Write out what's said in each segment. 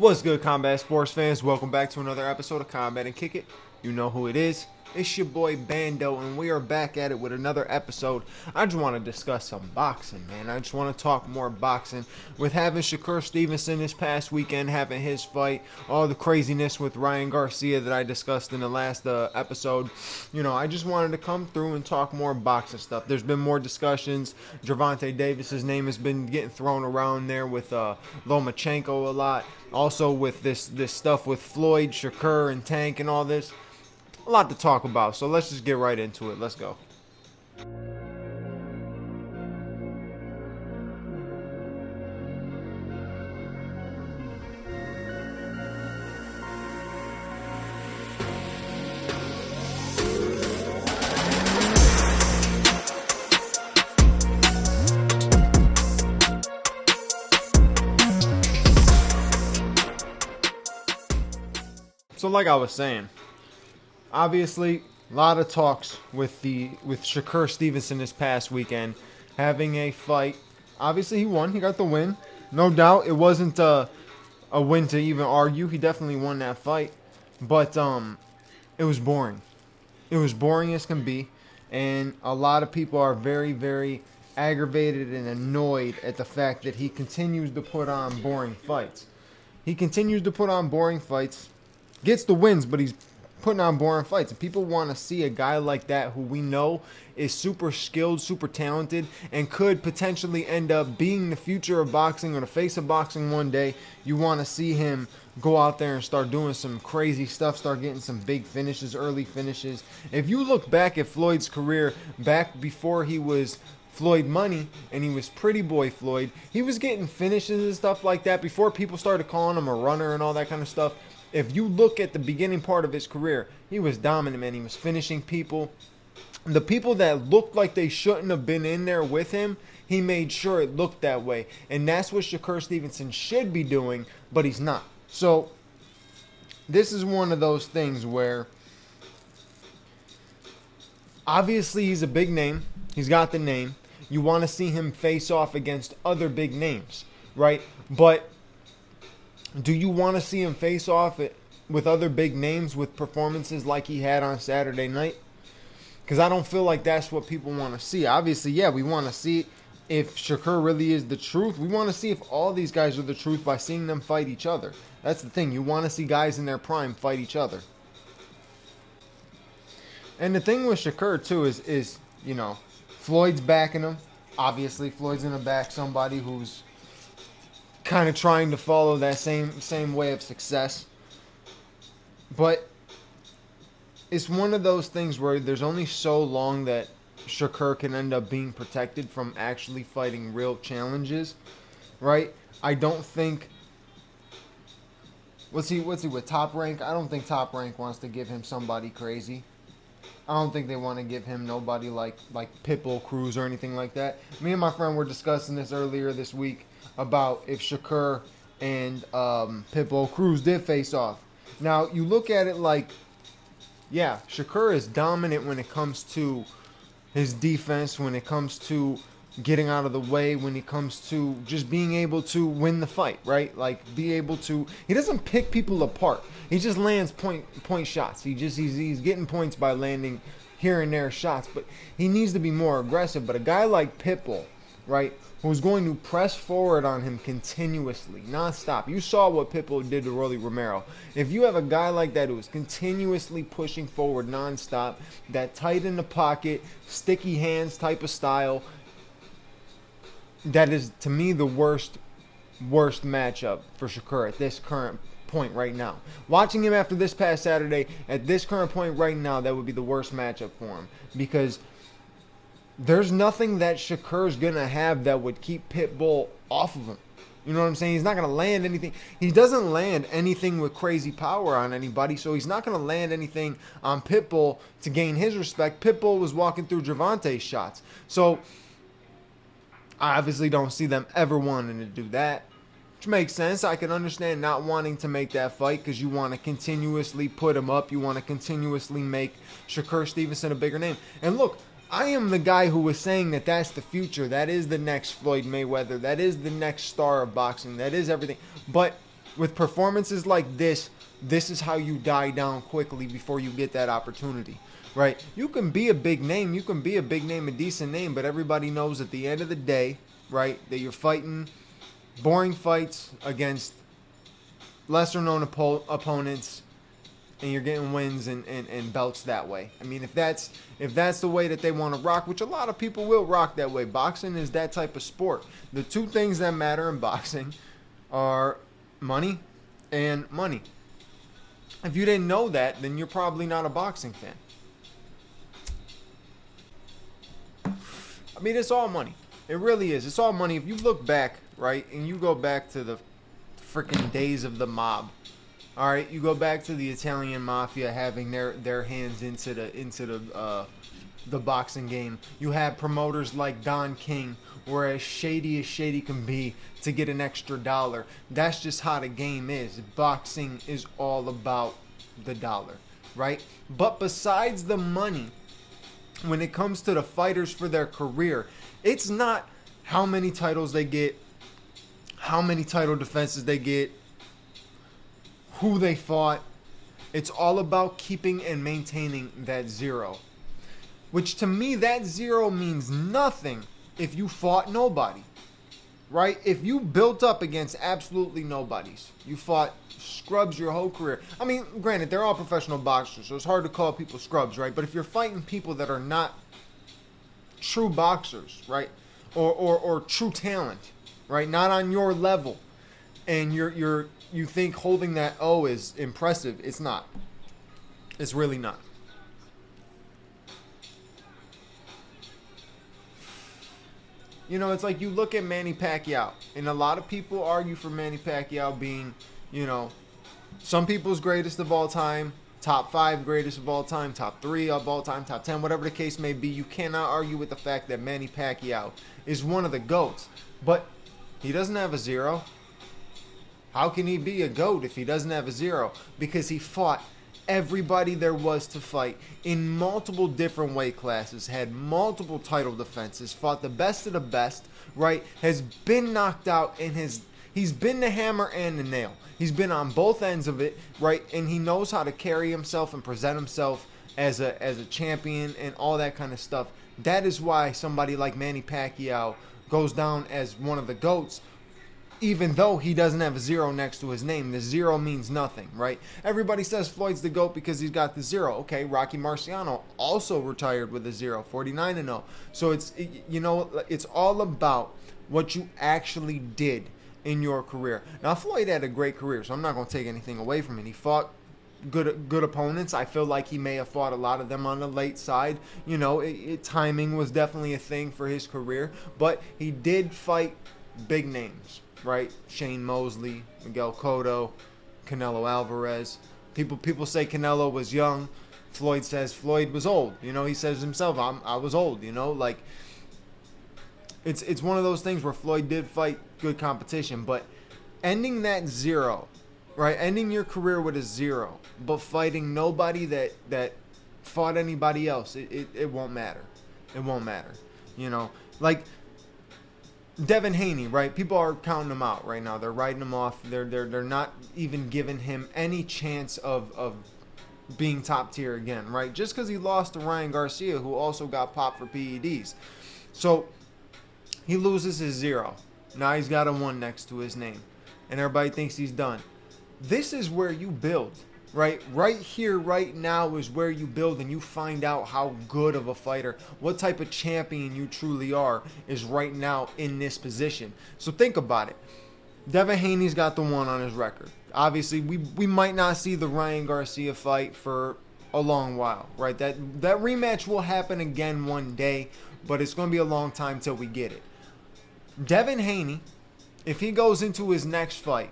What's good, combat sports fans? Welcome back to another episode of Combat and Kick It. You know who it is. It's your boy Bando, and we are back at it with another episode. I just want to discuss some boxing, man. I just want to talk more boxing. With having SHAKUR Stevenson this past weekend, having his fight, all the craziness with Ryan Garcia that I discussed in the last episode. I just wanted to come through and talk more boxing stuff. There's been more discussions. Gervonta Davis's name has been getting thrown around there with Lomachenko a lot. Also with this stuff with Floyd, SHAKUR, and Tank and all this. A lot to talk about, so let's just get right into it. Let's go. So like I was saying, obviously, a lot of talks with SHAKUR Stevenson this past weekend, having a fight. Obviously, he won. He got the win. No doubt, it wasn't a win to even argue. He definitely won that fight, but it was boring. It was boring as can be, and a lot of people are very, very aggravated and annoyed at the fact that he continues to put on boring fights. He continues to put on boring fights, gets the wins, but he's putting on boring fights. And people want to see a guy like that who we know is super skilled, super talented, and could potentially end up being the future of boxing or the face of boxing one day. You want to see him go out there and start doing some crazy stuff, start getting some big finishes, early finishes. If you look back at Floyd's career, back before he was Floyd Money and he was Pretty Boy Floyd, he was getting finishes and stuff like that before people started calling him a runner and all that kind of stuff. If you look at the beginning part of his career, he was dominant, man. He was finishing people. The people that looked like they shouldn't have been in there with him, he made sure it looked that way. And that's what SHAKUR Stevenson should be doing, but he's not. So, this is one of those things where, obviously he's a big name. He's got the name. You want to see him face off against other big names, right? But do you want to see him face off with other big names with performances like he had on Saturday night? Because I don't feel like that's what people want to see. Obviously, yeah, we want to see if SHAKUR really is the truth. We want to see if all these guys are the truth by seeing them fight each other. That's the thing. You want to see guys in their prime fight each other. And the thing with SHAKUR, too, is Floyd's backing him. Obviously, Floyd's going to back somebody who's kind of trying to follow that same way of success. But it's one of those things where there's only so long that SHAKUR can end up being protected from actually fighting real challenges, right? I don't think... What's he with Top Rank? I don't think Top Rank wants to give him somebody crazy. I don't think they want to give him nobody like Pitbull Cruz or anything like that. Me and my friend were discussing this earlier this week about if SHAKUR and Pitbull Cruz did face off. Now, you look at it like, yeah, SHAKUR is dominant when it comes to his defense, when it comes to getting out of the way, when it comes to just being able to win the fight, right? Like, be able to... He doesn't pick people apart. He just lands point shots. He's getting points by landing here and there shots, but he needs to be more aggressive. But a guy like Pitbull, right, who's going to press forward on him continuously, nonstop. You saw what Pitbull did to Rolly Romero. If you have a guy like that who is continuously pushing forward nonstop, that tight in the pocket, sticky hands type of style, that is, to me, the worst matchup for SHAKUR at this current point right now. Watching him after this past Saturday, at this current point right now, that would be the worst matchup for him. Because there's nothing that SHAKUR's going to have that would keep Pitbull off of him. You know what I'm saying? He's not going to land anything. He doesn't land anything with crazy power on anybody, so he's not going to land anything on Pitbull to gain his respect. Pitbull was walking through Gervonta's shots. So I obviously don't see them ever wanting to do that, which makes sense. I can understand not wanting to make that fight because you want to continuously put him up. You want to continuously make SHAKUR Stevenson a bigger name. And look, I am the guy who was saying that that's the future. That is the next Floyd Mayweather. That is the next star of boxing. That is everything. But With performances like this is how you die down quickly before you get that opportunity, right? You can be a big name, a decent name, but everybody knows at the end of the day, right, that you're fighting boring fights against lesser known opponents, and you're getting wins and belts that way. I mean, if that's the way that they want to rock, which a lot of people will rock that way. Boxing is that type of sport. The two things that matter in boxing are money and money. If you didn't know that, then you're probably not a boxing fan. I mean, it's all money. It really is. It's all money. If you look back, right, and you go back to the freaking days of the mob, all right, you go back to the Italian mafia having their hands into the boxing game. You have promoters like Don King, where as shady can be to get an extra dollar. That's just how the game is. Boxing is all about the dollar, right? But besides the money, when it comes to the fighters for their career, it's not how many titles they get, how many title defenses they get, who they fought. It's all about keeping and maintaining that zero. Which to me, that zero means nothing if you fought nobody. Right? If you built up against absolutely nobodies, you fought scrubs your whole career. I mean, granted, they're all professional boxers, so it's hard to call people scrubs, right? But if you're fighting people that are not true boxers, right? Or true talent, right? Not on your level, and you think holding that O is impressive. It's not. It's really not. You know, it's like you look at Manny Pacquiao, and a lot of people argue for Manny Pacquiao being, you know, some people's greatest of all time, top 5 greatest of all time, top 3 of all time, top 10, whatever the case may be. You cannot argue with the fact that Manny Pacquiao is one of the GOATs, but he doesn't have a zero. How can he be a GOAT if he doesn't have a zero? Because he fought everybody there was to fight in multiple different weight classes, had multiple title defenses, fought the best of the best, right? Has been knocked out, and he's been the hammer and the nail. He's been on both ends of it, right? And he knows how to carry himself and present himself as a champion and all that kind of stuff. That is why somebody like Manny Pacquiao goes down as one of the GOATs, even though he doesn't have a zero next to his name. The zero means nothing, right? Everybody says Floyd's the GOAT because he's got the zero. Okay, Rocky Marciano also retired with a zero, 49-0. So it's all about what you actually did in your career. Now, Floyd had a great career, so I'm not going to take anything away from it. He fought good opponents. I feel like he may have fought a lot of them on the late side. You know, timing was definitely a thing for his career, but he did fight big names, right? Shane Mosley, Miguel Cotto, Canelo Alvarez. People say Canelo was young. Floyd says Floyd was old. You know, he says himself, I was old. You know, like it's one of those things where Floyd did fight good competition, but ending that zero, right? Ending your career with a zero, but fighting nobody that fought anybody else, it won't matter. It won't matter. You know, like Devin Haney, right? People are counting him out right now. They're writing him off. They're not even giving him any chance of being top tier again, right? Just because he lost to Ryan Garcia, who also got popped for PEDs. So he loses his zero. Now he's got a 1 next to his name, and everybody thinks he's done. This is where you build, right? Right here, right now is where you build, and you find out how good of a fighter, what type of champion you truly are, is right now in this position. So think about it. Devin Haney's got the 1 on his record. Obviously, we might not see the Ryan Garcia fight for a long while, right? That rematch will happen again one day, but it's going to be a long time till we get it. Devin Haney, if he goes into his next fight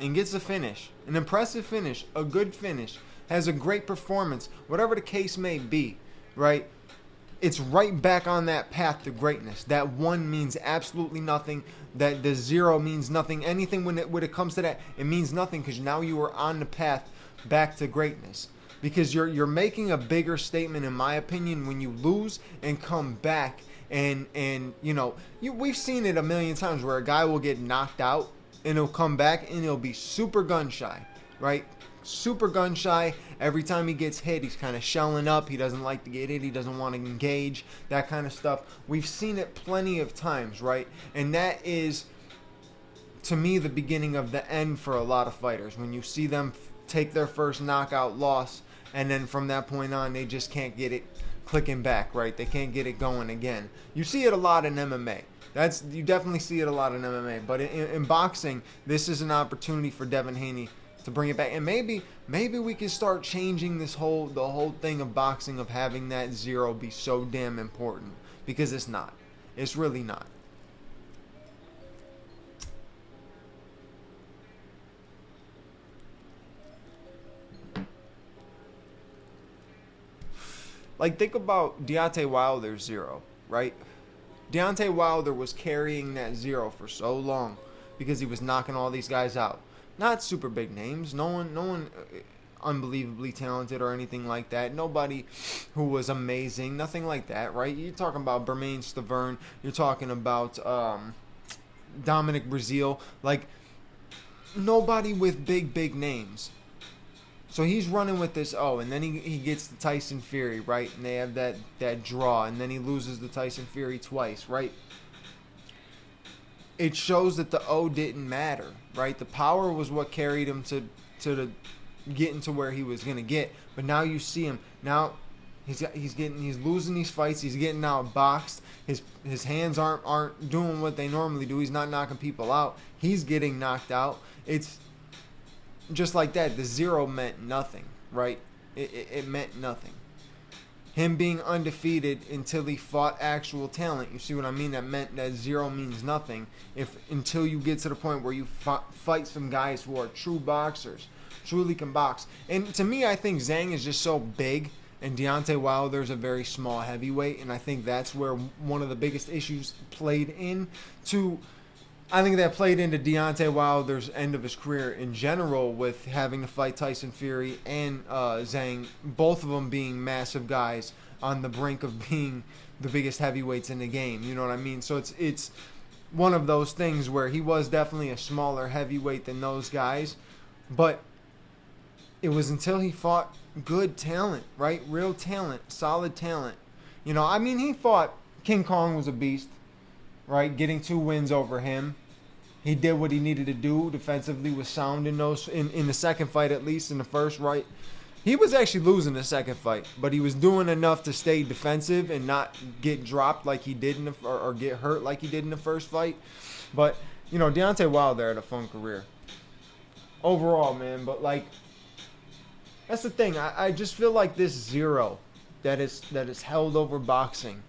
and gets a finish, an impressive finish, a good finish, has a great performance, whatever the case may be, right? It's right back on that path to greatness. That 1 means absolutely nothing. That the 0 means nothing. Anything when it comes to that, it means nothing, because now you are on the path back to greatness. Because you're making a bigger statement, in my opinion, when you lose and come back. And you know, we've seen it a million times where a guy will get knocked out and he'll come back and he'll be super gun shy, right? Super gun shy. Every time he gets hit, he's kind of shelling up. He doesn't like to get hit. He doesn't want to engage, that kind of stuff. We've seen it plenty of times, right? And that is, to me, the beginning of the end for a lot of fighters. When you see them take their first knockout loss, and then from that point on, they just can't get it clicking back, right? They can't get it going again. You see it a lot in MMA. You definitely see it a lot in MMA. But in boxing, this is an opportunity for Devin Haney to bring it back. And maybe we can start changing the whole thing of boxing, of having that zero be so damn important, because it's not. It's really not. Like, think about Deontay Wilder's zero, right? Deontay Wilder was carrying that zero for so long because he was knocking all these guys out. Not super big names. No one unbelievably talented or anything like that. Nobody who was amazing. Nothing like that, right? You're talking about Bermane Stiverne. You're talking about Dominic Breazeale. Like, nobody with big names. So he's running with this, and then he gets the Tyson Fury, right? And they have that draw, and then he loses the Tyson Fury twice, right? It shows that the O didn't matter, right? The power was what carried him to getting to where he was gonna get. But now you see him. Now he's losing these fights. He's getting outboxed. His hands aren't doing what they normally do. He's not knocking people out. He's getting knocked out. It's just like that. The zero meant nothing, right? It meant nothing. Him being undefeated until he fought actual talent. You see what I mean? That meant that zero means nothing until you get to the point where you fight some guys who are true boxers, truly can box. And to me, I think Zhang is just so big, and Deontay Wilder's a very small heavyweight, and I think that's where one of the biggest issues played into. I think that played into Deontay Wilder's end of his career in general, with having to fight Tyson Fury and Zhang, both of them being massive guys on the brink of being the biggest heavyweights in the game. You know what I mean? So it's one of those things where he was definitely a smaller heavyweight than those guys, but it was until he fought good talent, right? Real talent, solid talent. You know, I mean, he fought King Kong, was a beast, right? Getting 2 wins over him. He did what he needed to do. Defensively was sound in the second fight, at least. In the first, right? He was actually losing the second fight, but he was doing enough to stay defensive and not get dropped like he did or get hurt like he did in the first fight. But, you know, Deontay Wilder had a fun career overall, man. But, like, that's the thing. I just feel like this zero that is held over boxing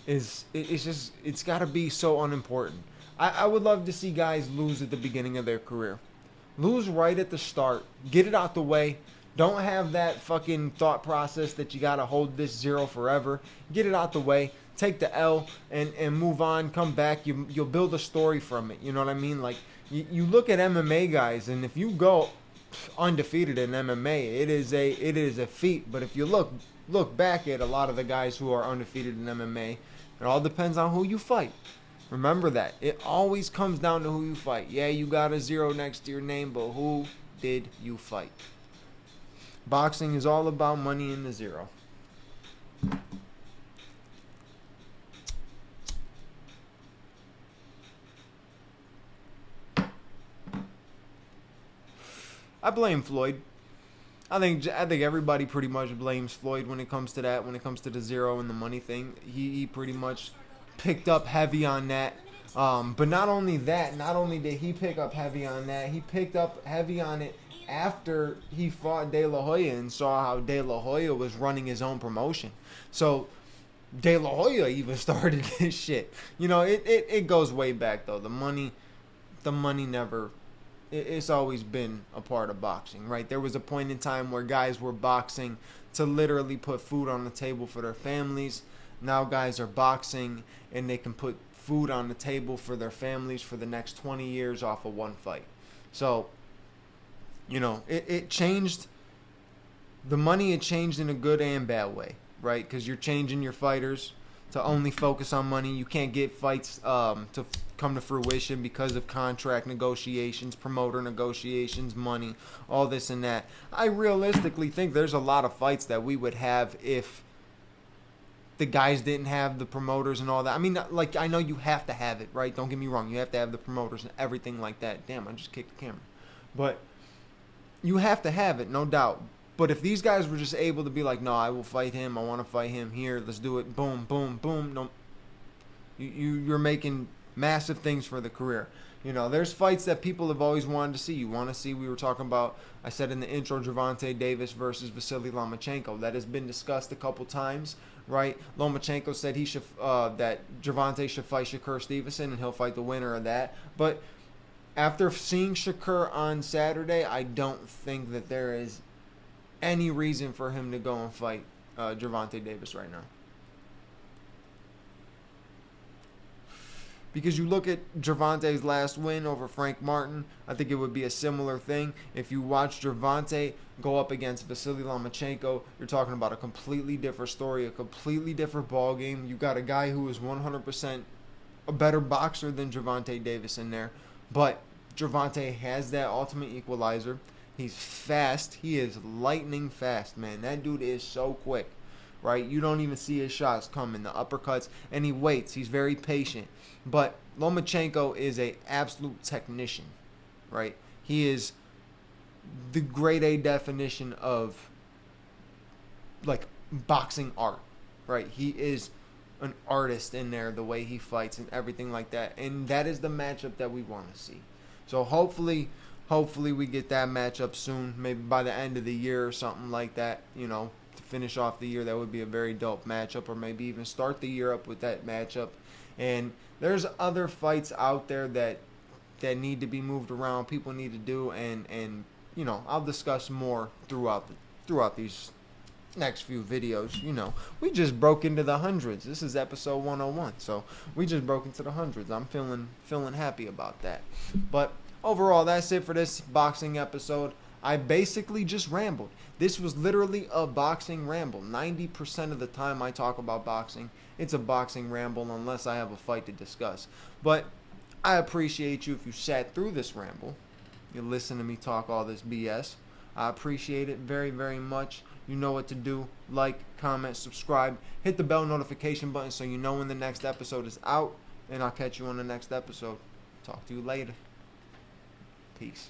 it's got to be so unimportant. I would love to see guys lose at the beginning of their career. Lose right at the start. Get it out the way. Don't have that fucking thought process that you got to hold this zero forever. Get it out the way. Take the L and move on. Come back. You'll build a story from it. You know what I mean? Like, you look at MMA guys, and if you go undefeated in MMA, it is a feat. But if you look back at a lot of the guys who are undefeated in MMA, it all depends on who you fight. Remember that. It always comes down to who you fight. Yeah, you got a zero next to your name, but who did you fight? Boxing is all about money in the zero. I blame Floyd. I think everybody pretty much blames Floyd when it comes to that. When it comes to the zero and the money thing, he pretty much picked up heavy on that. But not only that, not only did he pick up heavy on that, he picked up heavy on it after he fought De La Hoya and saw how De La Hoya was running his own promotion. So De La Hoya even started this shit. You know, it goes way back though. The money never. It's always been a part of boxing, right? There was a point in time where guys were boxing to literally put food on the table for their families. Now guys are boxing and they can put food on the table for their families for the next 20 years off of one fight. So, you know, it changed. The money had changed in a good and bad way, right? Because you're changing your fighters. to only focus on money. You can't get fights to come to fruition because of contract negotiations, promoter negotiations, money, all this and that. I realistically think there's a lot of fights that we would have if the guys didn't have the promoters and all that. I mean, like, I know you have to have it, right? Don't get me wrong. You have to have the promoters and everything like that. Damn, I just kicked the camera. But you have to have it, no doubt. But if these guys were just able to be like, no, I will fight him. I want to fight him here. Let's do it. Boom, boom, boom. No, you're making massive things for the career. You know, there's fights that people have always wanted to see. You want to see, we were talking about, I said in the intro, Gervonta Davis versus Vasily Lomachenko. That has been discussed a couple times, right? Lomachenko said he should that Gervonta should fight Shakur Stevenson, and he'll fight the winner of that. But after seeing Shakur on Saturday, I don't think that there is any reason for him to go and fight Gervonta Davis right now. Because you look at Gervonta's last win over Frank Martin, I think it would be a similar thing. If you watch Gervonta go up against Vasily Lomachenko, you're talking about a completely different story, a completely different ball game. You got a guy who is 100% a better boxer than Gervonta Davis in there, but Gervonta has that ultimate equalizer. He's fast. He is lightning fast, man. That dude is so quick, right? You don't even see his shots coming, the uppercuts, and he waits. He's very patient. But Lomachenko is a absolute technician, right? He is the grade A definition of, like, boxing art, right? He is an artist in there, the way he fights and everything like that. And that is the matchup that we want to see. So hopefully we get that matchup soon, maybe by the end of the year or something like that, you know, to finish off the year. That would be a very dope matchup, or maybe even start the year up with that matchup. And there's other fights out there that need to be moved around, people need to do, and you know, I'll discuss more throughout these next few videos. You know, we just broke into the hundreds. This is episode 101, so we just broke into the hundreds. I'm feeling happy about that. But overall, that's it for this boxing episode. I basically just rambled. This was literally a boxing ramble. 90% of the time I talk about boxing, it's a boxing ramble unless I have a fight to discuss. But I appreciate you if you sat through this ramble. You listen to me talk all this BS. I appreciate it very, very much. You know what to do. Like, comment, subscribe. Hit the bell notification button so you know when the next episode is out. And I'll catch you on the next episode. Talk to you later. Peace.